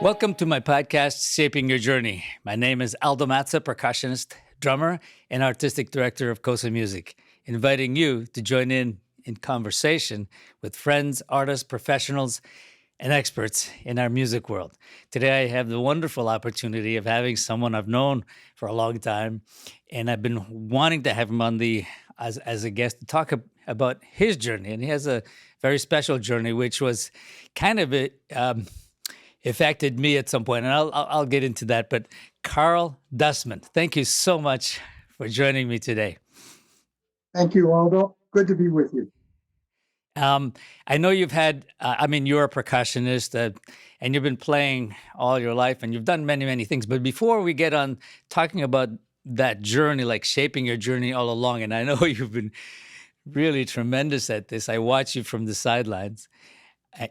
Welcome to my podcast, Shaping Your Journey. My name is Aldo Matza, percussionist, drummer, and artistic director of Kosa Music, inviting you to join in conversation with friends, artists, professionals, and experts in our music world. Today, I have the wonderful opportunity of having someone I've known for a long time, and I've been wanting to have him on as a guest to talk about his journey. And he has a very special journey, which was kind of affected me at some point, and I'll get into that. But Karl Dustman, thank you so much for joining me today. Thank you, Aldo. Good to be with you. I know you've had, you're a percussionist and you've been playing all your life and you've done many, many things. But before we get on talking about that journey, like shaping your journey all along, and I know you've been really tremendous at this. I watch you from the sidelines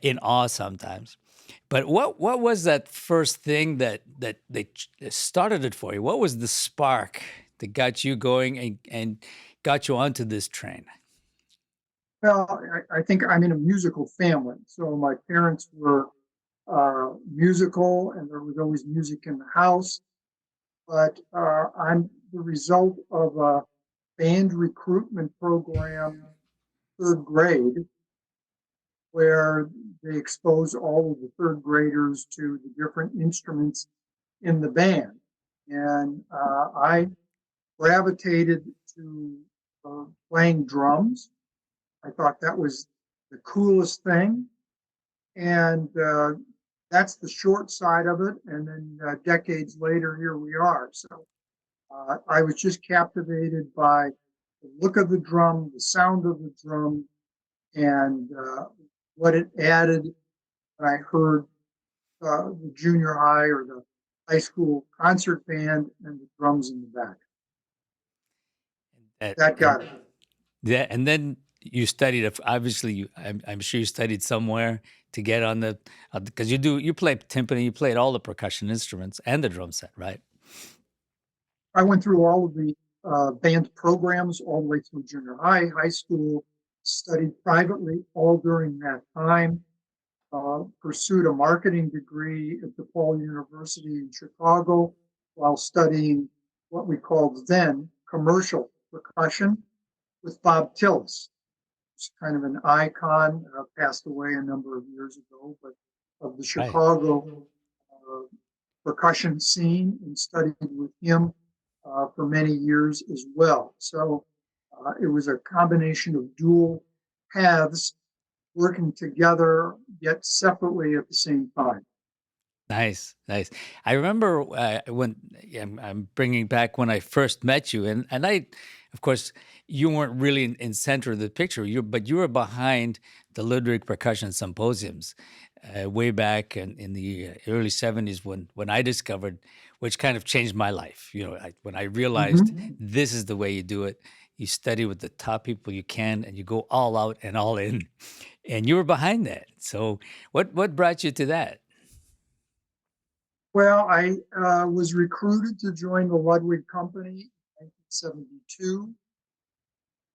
in awe sometimes. But what was that first thing that started it for you? What was the spark that got you going and got you onto this train? Well, I think I'm in a musical family. So my parents were musical and there was always music in the house. But I'm the result of a band recruitment program, third grade, where they expose all of the third graders to the different instruments in the band. And I gravitated to playing drums. I thought that was the coolest thing. And that's the short side of it. And then decades later, here we are. So I was just captivated by the look of the drum, the sound of the drum, and what it added when I heard the junior high or the high school concert band and the drums in the back. That got it. Yeah, and then you studied. Obviously, I'm sure you studied somewhere to get on the because you play timpani, you played all the percussion instruments and the drum set, right? I went through all of the band programs all the way through junior high, high school. Studied privately all during that time. Pursued a marketing degree at DePaul University in Chicago while studying what we called then commercial percussion with Bob Tillis. He's kind of an icon, passed away a number of years ago, but of the Chicago percussion scene, and studied with him for many years as well. So it was a combination of dual paths working together, yet separately at the same time. Nice. I remember when I'm bringing back when I first met you, and I, of course, you weren't really in center of the picture. But you were behind the Ludwig Percussion Symposiums way back in the early '70s when I discovered, which kind of changed my life. When I realized this is the way you do it. You study with the top people you can, and you go all out and all in. And you were behind that. So what brought you to that? Well, I was recruited to join the Ludwig Company in 1972.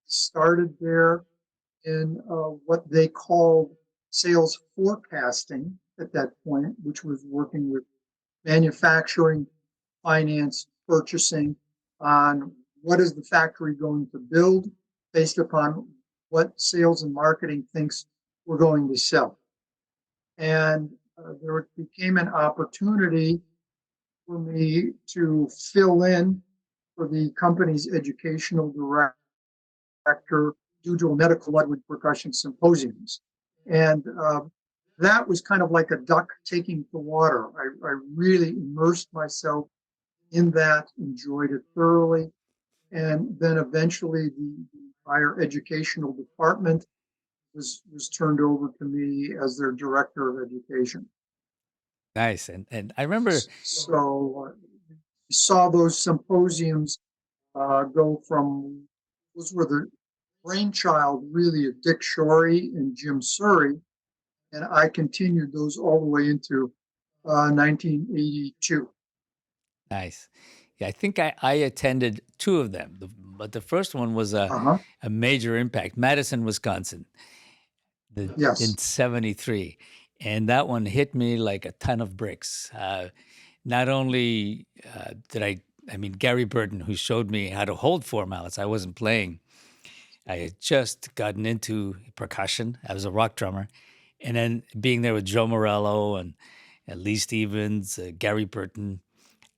Started there in what they called sales forecasting at that point, which was working with manufacturing, finance, purchasing on what is the factory going to build based upon what sales and marketing thinks we're going to sell. And there became an opportunity for me to fill in for the company's educational director due to a medical Ludwig percussion symposiums. And that was kind of like a duck taking to water. I really immersed myself in that, enjoyed it thoroughly. And then eventually the higher educational department was turned over to me as their director of education. Nice. And I remember. So saw those symposiums go from, those were the brainchild really of Dick Shorey and Jim Surrey. And I continued those all the way into 1982. Nice. Yeah, I think I attended two of them, but the first one was a major impact, Madison, Wisconsin, Yes. in '73. and that one hit me like a ton of bricks. Not only did I mean, Gary Burton, who showed me how to hold four mallets, I wasn't playing. I had just gotten into percussion. I was a rock drummer. And then being there with Joe Morello and Lee Stevens, Gary Burton,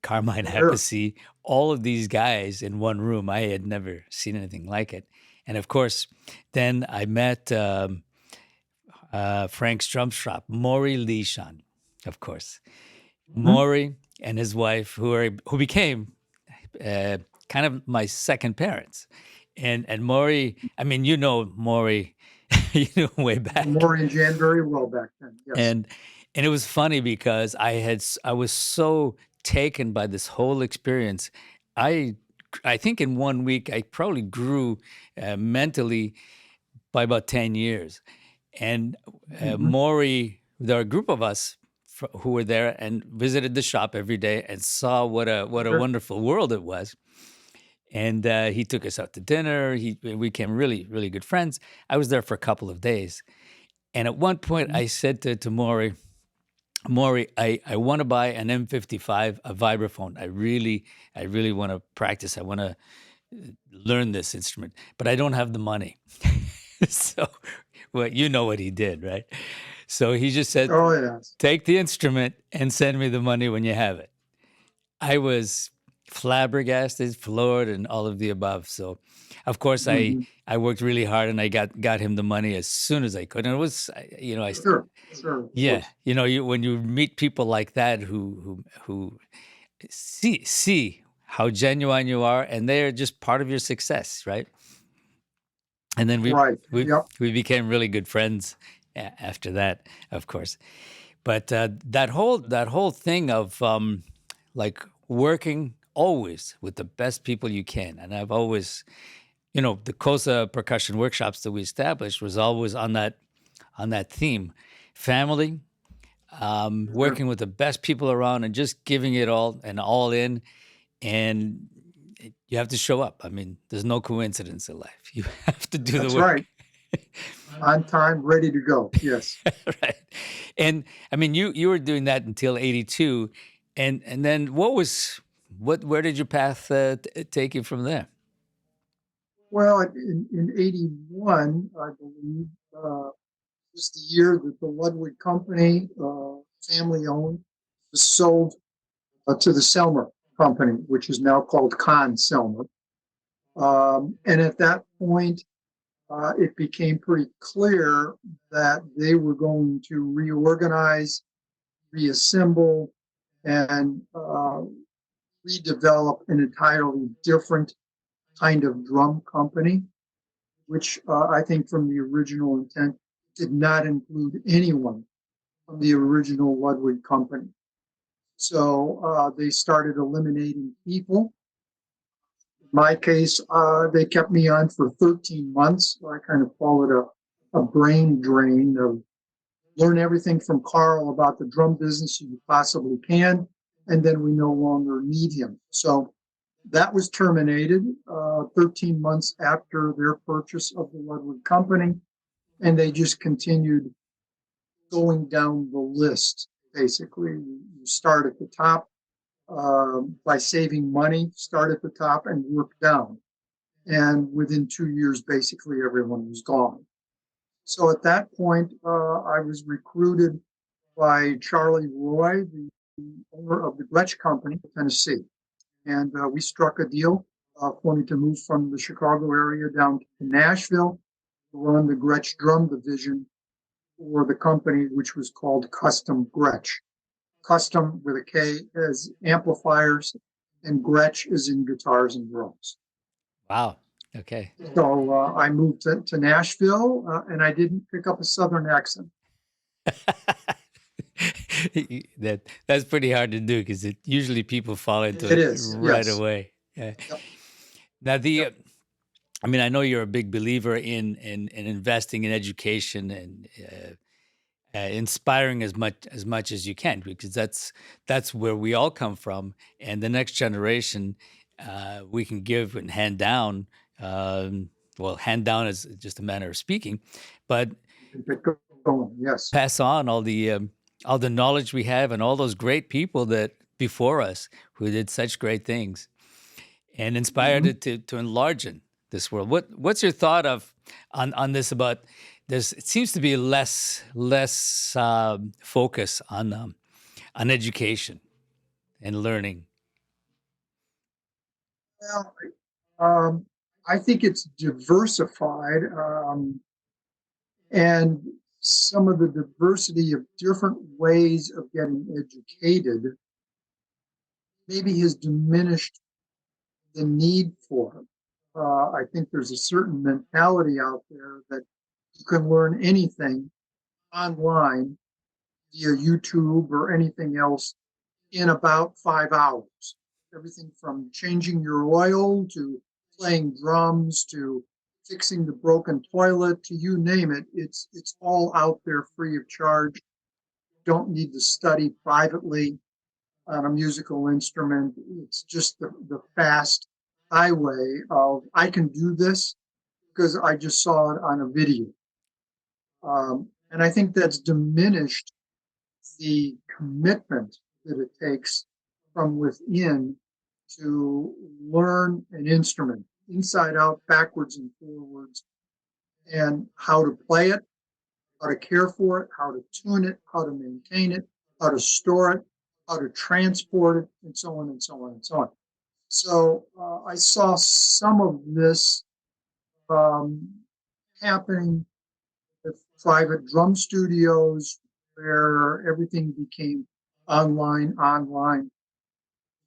Carmine Sure. Hepisi, all of these guys in one room, I had never seen anything like it. And of course, then I met Frank's drum shop, Maury Leishon, of course. Mhm. Maury and his wife, who became uh, kind of my second parents. And Maury, I mean, you know Maury, way back. More in Jan very well back then. Yes. And and it was funny because I was so taken by this whole experience. I I think in 1 week I probably grew mentally by about 10 years. And Mhm. Maury, there are a group of us who were there and visited the shop every day and saw what a Sure. wonderful world it was. And he took us out to dinner. We became really good friends. I was there for a couple of days, and at one point Mhm. I said to Maury, I want to buy an M55, a vibraphone. I really want to practice. I want to learn this instrument, but I don't have the money. So, well, you know what he did, right? So he just said, Oh, yes. take the instrument and send me the money when you have it. I was flabbergasted, floored, and all of the above. So, of course, Mhm. I worked really hard and I got him the money as soon as I could. And it was, I Sure. Sure. Of yeah, course. when you meet people like that who see how genuine you are, and they are just part of your success, right? And then Right. Yep. we became really good friends after that, of course. But that whole thing of like working always with the best people you can, and I've always, the COSA percussion workshops that we established was always on that theme, family, Sure. working with the best people around, and just giving it all in, and you have to show up. I mean, there's no coincidence in life. You have to do the That's work. right. On time, ready to go. Yes. Right. And I mean, you were doing that until 82. And then where did your path take you from there? Well, in 81, I believe, was the year that the Ludwig Company, family owned, was sold to the Selmer Company, which is now called Con Selmer. And at that point, it became pretty clear that they were going to reorganize, reassemble, and redevelop an entirely different kind of drum company, which I think from the original intent did not include anyone from the original Ludwig company. So they started eliminating people. In my case, they kept me on for 13 months. So I kind of call it a brain drain of learn everything from Karl about the drum business you possibly can, and then we no longer need him. So that was terminated 13 months after their purchase of the Ludwig company, and they just continued going down the list. Basically, you start at the top by saving money, start at the top and work down. And within 2 years, basically everyone was gone. So at that point, I was recruited by Charlie Roy, the owner of the Gretsch Company, Tennessee. And we struck a deal for me to move from the Chicago area down to Nashville to run the Gretsch drum division for the company, which was called Custom Gretsch. Custom with a K as amplifiers, and Gretsch is in guitars and drums. Wow. Okay. So I moved to Nashville, and I didn't pick up a Southern accent. That's pretty hard to do because it usually people fall into It it is, right yes. away. Yeah. Yep, Now yep. I mean, I know you're a big believer in investing in education and inspiring as much as you can, because that's where we all come from, and the next generation we can give and hand down. Well, hand down is just a manner of speaking, but Yes. pass on all the knowledge we have and all those great people that before us who did such great things and inspired Mhm. it to enlarge in this world. What's your thought of on this about there's it seems to be less focus on education and learning. Well, um, I think it's diversified, and some of the diversity of different ways of getting educated maybe has diminished the need for it. I think there's a certain mentality out there that you can learn anything online via YouTube or anything else in about 5 hours. Everything from changing your oil to playing drums to fixing the broken toilet to you name it. It's all out there free of charge. Don't need to study privately on a musical instrument. It's just the fast highway of I can do this because I just saw it on a video. And I think that's diminished the commitment that it takes from within to learn an instrument inside out, backwards and forwards, and how to play it, how to care for it, how to tune it, how to maintain it, how to store it, how to transport it, and so on and so on and so on. So I saw some of this um, happening with private drum studios where everything became online.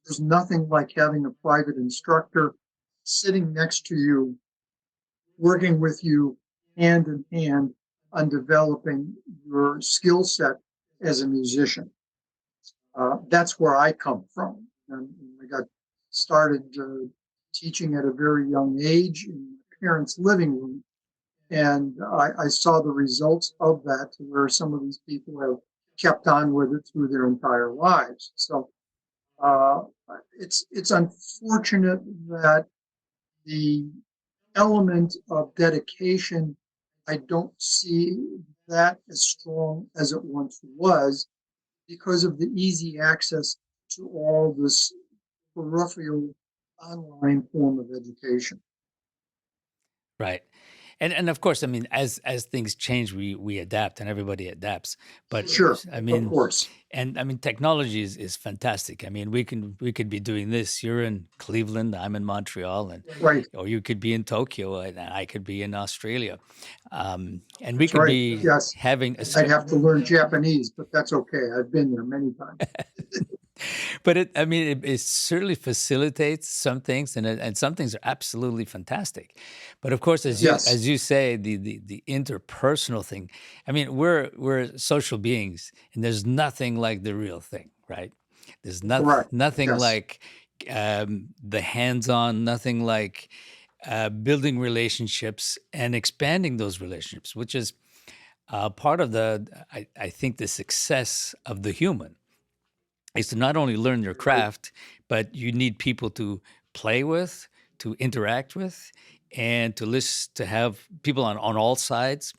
There's nothing like having a private instructor sitting next to you, working with you hand in hand on developing your skill set as a musician. That's where I come from. And I got started teaching at a very young age in my parents' living room. And I saw the results of that to where some of these people have kept on with it through their entire lives. So uh, it's unfortunate that the element of dedication, I don't see that as strong as it once was because of the easy access to all this peripheral online form of education. Right. And of course, I mean, as things change, we adapt, and everybody adapts. But Sure, I of mean, course. and I mean, technology is fantastic. I mean, we could be doing this. You're in Cleveland, I'm in Montreal, and Right. or you could be in Tokyo, and I could be in Australia, and we That's could right. be Yes. having a, I'd have to learn Japanese, but that's okay. I've been there many times. but I mean, it certainly facilitates some things, and some things are absolutely fantastic. But of course, Yes. as you say, the interpersonal thing. I mean, we're social beings, and there's nothing like the real thing, right? There's Correct. nothing Yes. like the hands-on, nothing like building relationships and expanding those relationships, which is part of I think the success of the human is to not only learn your Right. craft, but you need people to play with, to interact with, and to listen to have people on all sides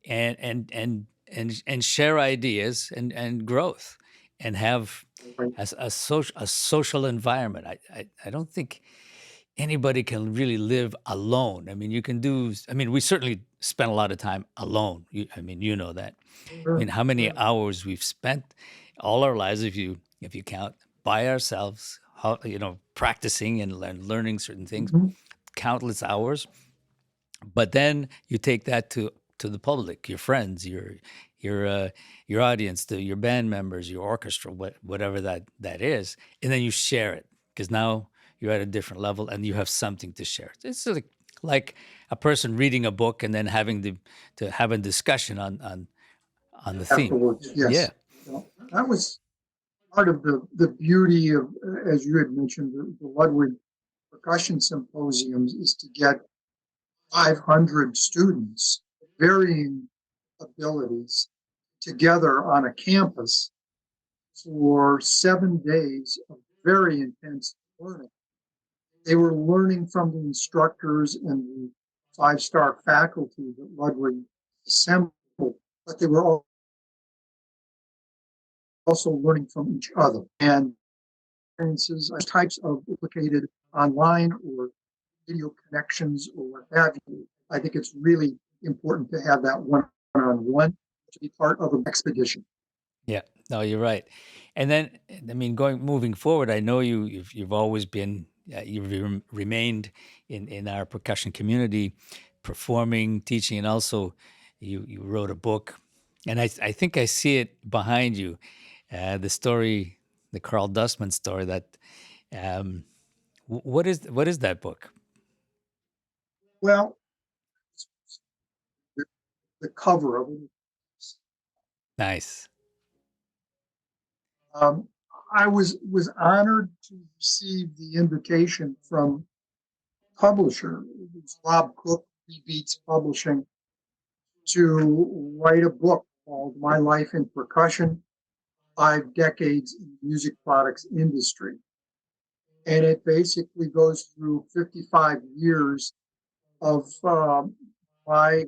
and share ideas and growth and have Right. as a social environment. I don't think anybody can really live alone. I mean, you can do. I mean, we certainly spend a lot of time alone. I mean, you know that. I Sure. mean, how many Sure. hours we've spent all our lives, if you count, by ourselves, how, practicing and learning certain things, Mhm. countless hours. But then you take that to the public, your friends, your your audience, your band members, your orchestra, whatever that is, and then you share it because now you're at a different level and you have something to share. It's like a person reading a book and then having to have a discussion on the theme. Afterwards, Yeah, yes. Well, that was part of the beauty of, as you had mentioned, the Ludwig Percussion Symposiums is to get 500 students, varying abilities, together on a campus for 7 days of very intense learning. They were learning from the instructors and the five-star faculty that Ludwig assembled, but but they were also learning from each other. And experiences, types of duplicated online or video connections or what have you. I think it's really important to have that one-on-one to be part of an expedition. Yeah, no, you're right. And then, I mean, moving forward, I know you've always been remained in our percussion community, performing, teaching, and also you wrote a book, and I think I see it behind you, the story, the Karl Dustman story. That what is that book? Well, the cover of it. Nice. Um, I was honored to receive the invitation from publisher, it was Bob Cook, Beats Publishing, to write a book called My Life in Percussion, 5 Decades in the Music Products Industry. And it basically goes through 55 years of my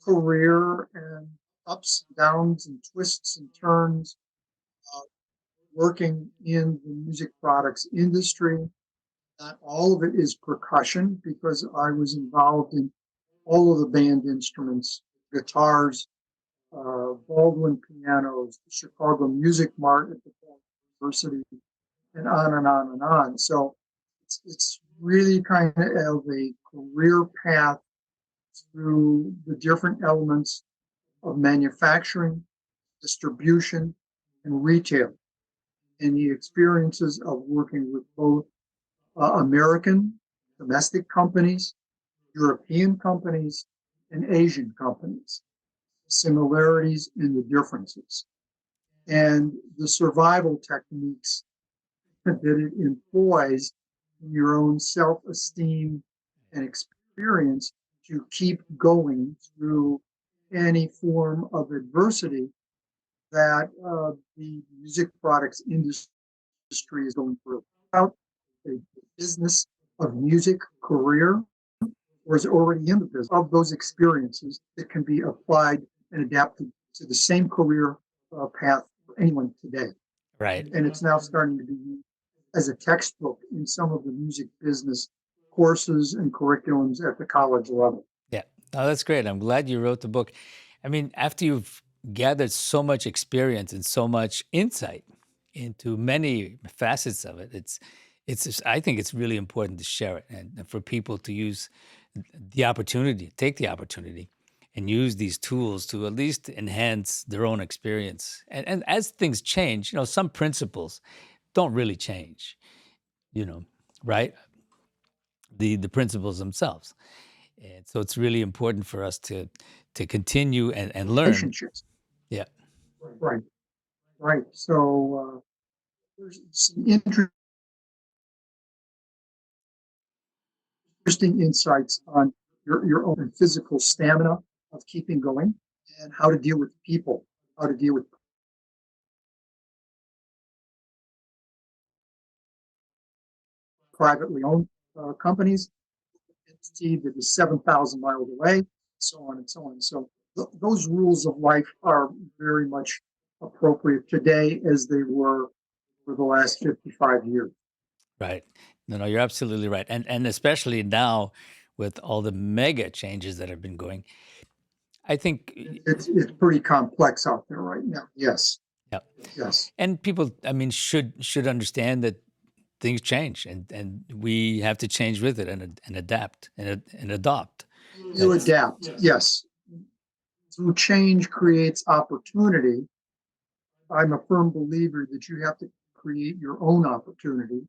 career and ups and downs and twists and turns, uh, working in the music products industry. Not all of it is percussion because I was involved in all of the band instruments, guitars, Baldwin pianos, the Chicago Music Mart at the University, and on and on and on. So it's really kind of a career path through the different elements of manufacturing, distribution, and retail, and the experiences of working with both American domestic companies, European companies, and Asian companies, similarities and the differences, and the survival techniques that it employs in your own self-esteem and experience to keep going through any form of adversity that the music products industry is going through. About a business of music career, or is already in the business of those experiences that can be applied and adapted to the same career path for anyone today. Right. And it's now starting to be used as a textbook in some of the music business courses and curriculums at the college level. Yeah. Oh, that's great. I'm glad you wrote the book. I mean, after you've gathered so much experience and so much insight into many facets of it, I think it's really important to share it and for people to use the opportunity, take the opportunity and use these tools to at least enhance their own experience. And as things change, some principles don't really change, you know, right? The principles themselves. And so it's really important for us to continue and learn. Relationships. Yeah. Right, right. So there's some interesting insights on your own physical stamina of keeping going and how to deal with people, how to deal with privately owned companies, entity that is 7,000 miles away, so on and so on. So those rules of life are very much appropriate today as they were for the last 55 years. Right. No, you're absolutely right. And especially now with all the mega changes that have been going, I think, It's pretty complex out there right now. Yes, yeah. yes. And people, I mean, should understand that things change and we have to change with it and adapt and adopt. You adapt. Yes. Through change creates opportunity. I'm a firm believer that you have to create your own opportunity.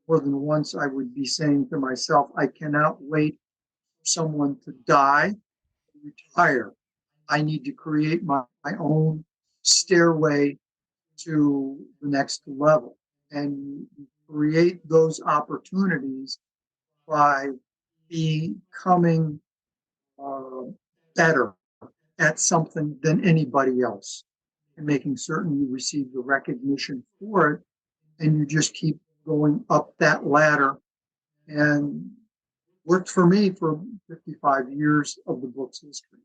More than once, I would be saying to myself, I cannot wait for someone to die, retire. I need to create my own stairway to the next level. And you create those opportunities by becoming better at something than anybody else and making certain you receive the recognition for it. And you just keep going up that ladder, and worked for me for 55 years of the book's history.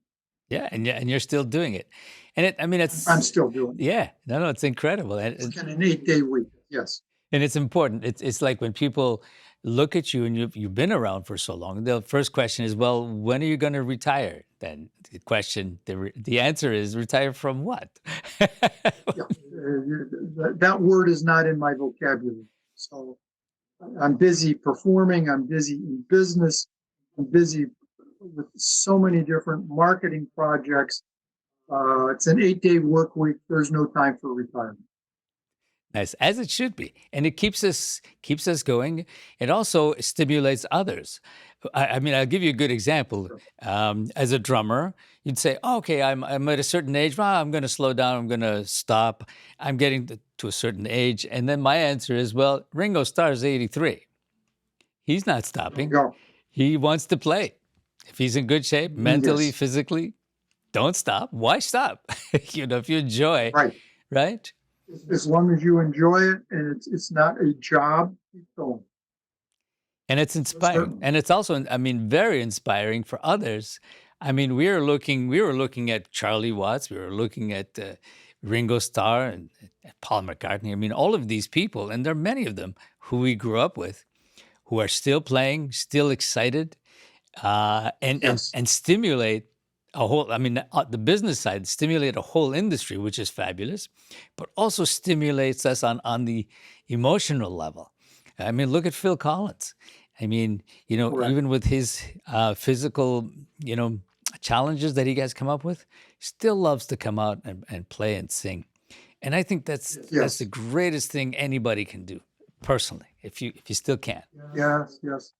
Yeah, and you're still doing it. And I mean, I'm it's still doing it. yeah, no, it's incredible. Working an 8-day week. Yes. And it's important. It's like when people look at you and you've been around for so long, the first question is, well, when are you going to retire? Then the answer is retire from what? Yeah. That word is not in my vocabulary. So I'm busy performing. I'm busy in business. I'm busy with so many different marketing projects. It's an 8-day work week. There's no time for retirement. Nice, as it should be, and it keeps us going. It also stimulates others. I mean, I'll give you a good example. Sure. As a drummer, you'd say, oh, "Okay, I'm at a certain age. Well, I'm going to slow down. I'm going to stop. I'm getting to a certain age." And then my answer is, "Well, Ringo Starr's 83. He's not There you stopping. go. He wants to play. If he's in good shape, mentally, Yes. physically, don't stop. Why stop? If you enjoy, Right. right?" As long as you enjoy it and it's not a job, keep going. And it's inspiring. Certainly. And it's also, I mean, very inspiring for others. I mean, we were looking at Charlie Watts, we were looking at Ringo Starr and Paul McCartney. I mean, all of these people, and there are many of them who we grew up with, who are still playing, still excited, Yes. and stimulate a whole. I mean, the business side stimulate a whole industry, which is fabulous, but also stimulates us on the emotional level. I mean, look at Phil Collins. I mean, Correct. even with his physical, challenges that he has come up with, still loves to come out and play and sing. And I think that's the Yes. greatest thing anybody can do, personally, if you still can. Yes. Yes.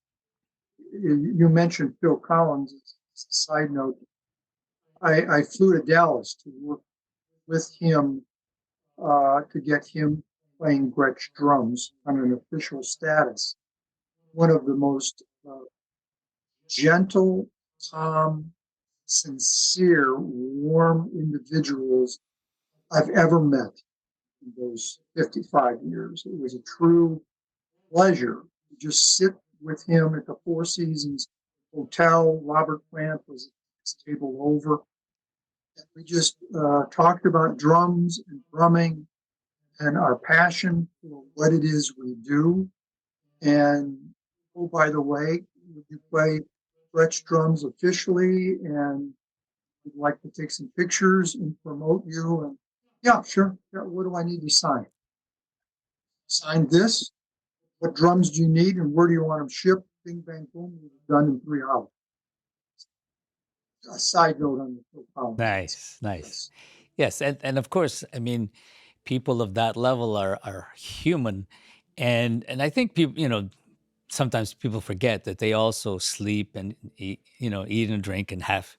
You mentioned Phil Collins. As a side note, I flew to Dallas to work with him to get him playing Gretsch drums on an official status. One of the most gentle, calm, sincere, warm individuals I've ever met in those 55 years. It was a true pleasure to just sit with him at the Four Seasons Hotel. Robert Plant was at his table over. And we just talked about drums and drumming and our passion for what it is we do. And oh, by the way, would you play Gretsch drums officially? And we'd like to take some pictures and promote you. And yeah, sure. Yeah, what do I need to sign? Sign this. What drums do you need, and where do you want them shipped? Bing, bang, boom. Done in 3 hours. A side note on the Phil Collins. Nice, nice. Yes. Yes, and of course, I mean, people of that level are human, and I think people, sometimes people forget that they also sleep and eat and drink and have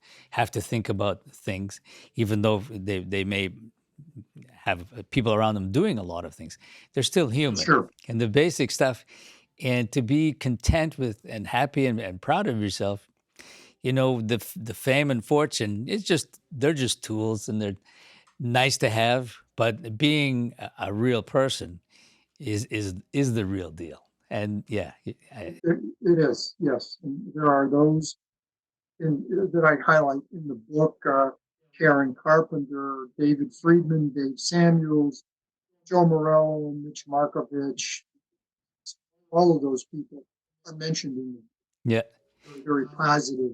to think about things, even though they may have people around them doing a lot of things. They're still human, Sure. and the basic stuff, and to be content with and happy and proud of yourself. The fame and fortune, they're just tools, and they're nice to have, but being a real person is the real deal. And yeah, It is, yes. And there are those that I highlight in the book, Karen Carpenter, David Friedman, Dave Samuels, Joe Morello, Mitch Markovich, all of those people are mentioned in yeah, a very, very positive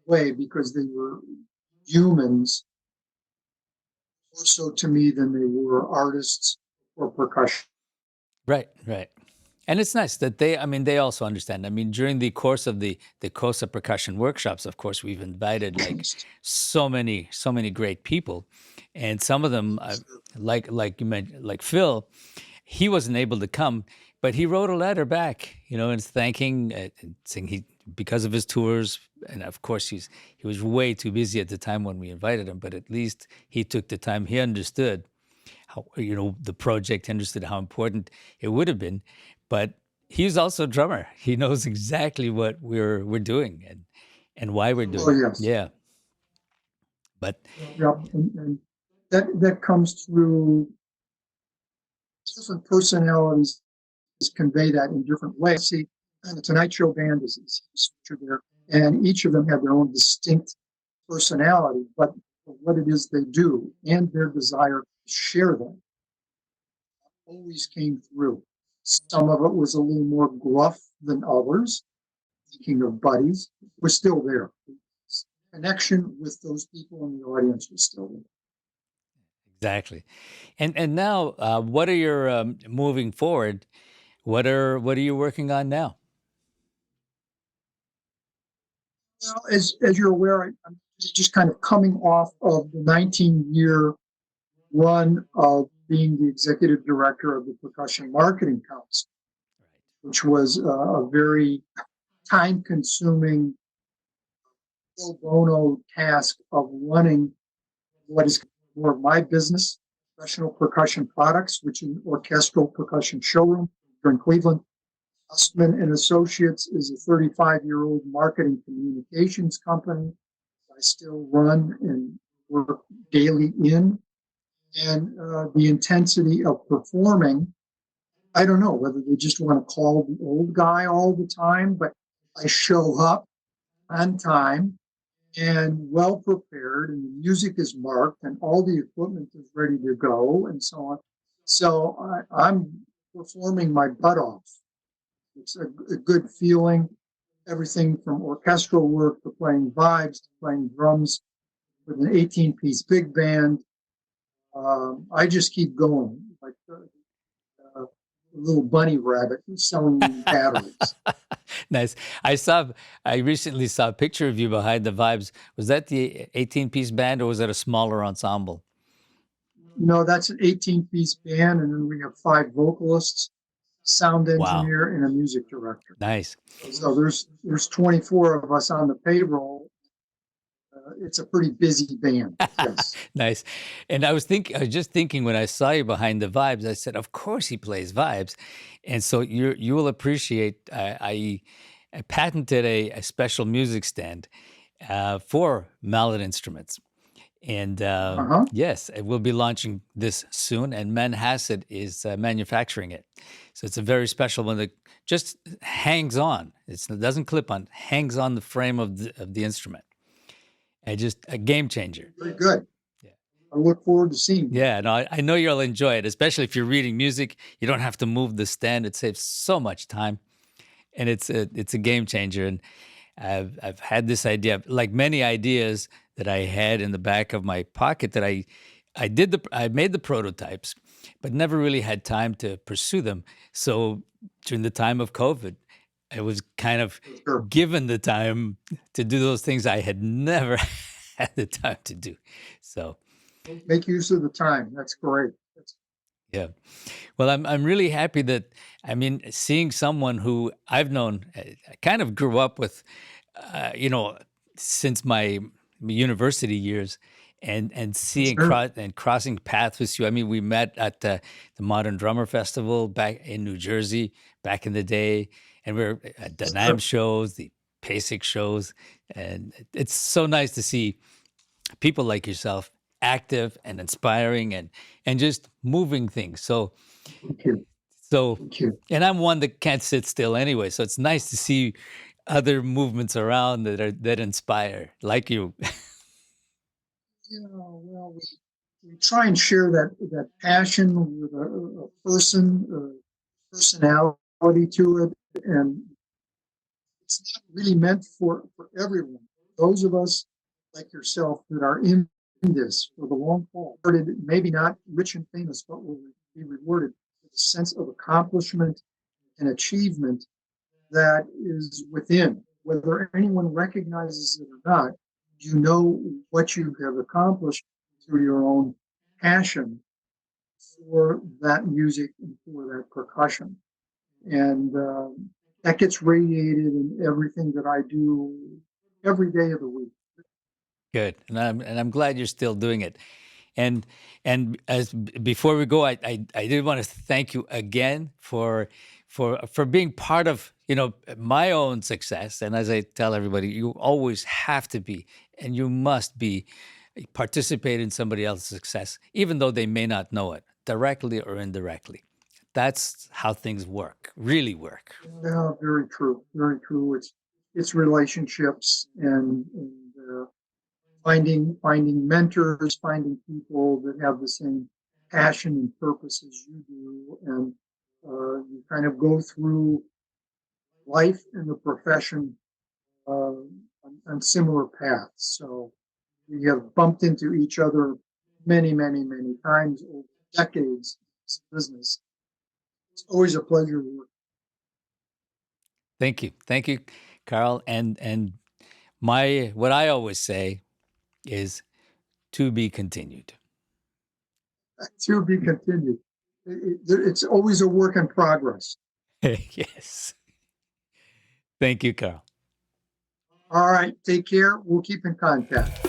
way because they were humans more so to me than they were artists or percussion. right, right. And it's nice that I mean, they also understand. I mean, during the course of the COSA percussion workshops, of course, we've invited like so many great people, and some of them, like you mentioned, like Phil, he wasn't able to come, but he wrote a letter back, and thanking, and saying he because of his tours, and of course he was way too busy at the time when we invited him, but at least he took the time. He understood how the project, understood how important it would have been, but he's also a drummer. He knows exactly what we're doing and why we're Oh, doing it. yes. Yeah, but Yeah. And that comes through different personalities convey that in different ways. See, and the Tonight Show band is featured there, and each of them have their own distinct personality, but what it is they do and their desire to share them always came through. Some of it was a little more gruff than others. Thinking of buddies, was still there. Connection with those people in the audience was still there. Exactly. And now, what are your moving forward? What are you working on now? Well, as you're aware, I'm just kind of coming off of the 19-year run of being the executive director of the Percussion Marketing Council, which was a very time-consuming pro bono task of running what is more of my business, professional percussion products, which is an orchestral percussion showroom here in Cleveland. Dustman and Associates is a 35-year-old marketing communications company I still run and work daily in. And the intensity of performing, I don't know whether they just want to call the old guy all the time, but I show up on time and well prepared, and the music is marked, and all the equipment is ready to go, and so on. So I'm performing my butt off. It's a good feeling. Everything from orchestral work to playing vibes to playing drums with an 18-piece big band. I just keep going like a little bunny rabbit selling batteries. Nice. I recently saw a picture of you behind the vibes. Was that the 18-piece band or was that a smaller ensemble? No, that's an 18-piece band, and then we have 5 vocalists, sound Wow. engineer, and a music director. Nice. So there's 24 of us on the payroll. It's a pretty busy band. Yes. Nice. And I was just thinking when I saw you behind the vibes, I said, of course he plays vibes. And so you will appreciate, I patented a special music stand for mallet instruments. And Uh-huh. yes, it will be launching this soon, and Manhasset is manufacturing it. So it's a very special one that just hangs on. It doesn't clip on, hangs on the frame of the instrument. And just a game changer. Very good. Yeah. I look forward to seeing it. Yeah, no, I know you'll enjoy it, especially if you're reading music. You don't have to move the stand. It saves so much time, and it's a game changer. And I've had this idea, like many ideas that I had in the back of my pocket that I made the prototypes, but never really had time to pursue them. So during the time of COVID, I was kind of Sure. given the time to do those things I had never had the time to do. So Make use of the time. That's great. yeah. Well, I'm really happy that, I mean, seeing someone who I've known, I kind of grew up with, you know, since my university years, and seeing Sure. crossing paths with you. I mean, we met at the Modern Drummer Festival back in New Jersey back in the day, and we were at the NAMM Sure. shows, the PASIC shows, and it's so nice to see people like yourself active and inspiring and just moving things. So Thank you. so Thank you. and I'm one that can't sit still anyway. So it's nice to see other movements around that inspire, like you. Yeah, well, we try and share that passion with a person, a personality to it, and it's not really meant for everyone. Those of us like yourself that are in this for the long haul, maybe not rich and famous, but will be rewarded with a sense of accomplishment and achievement that is within. Whether anyone recognizes it or not, you know what you have accomplished through your own passion for that music and for that percussion. And that gets radiated in everything that I do every day of the week. Good, and I'm glad you're still doing it. And before we go, I did want to thank you again for being part of, you know, my own success. And as I tell everybody, you always have to be, and you must be, participate in somebody else's success, even though they may not know it directly or indirectly. That's how things work, really work. Yeah, very true. Very true. It's relationships and finding mentors, finding people that have the same passion and purpose as you do, and you kind of go through life and the profession on similar paths. So we have bumped into each other many times over decades in this business. It's always a pleasure to work. Thank you, Karl. And what I always say is to be continued. To be continued. It's always a work in progress. Yes. Thank you, Karl. All right, take care. We'll keep in contact.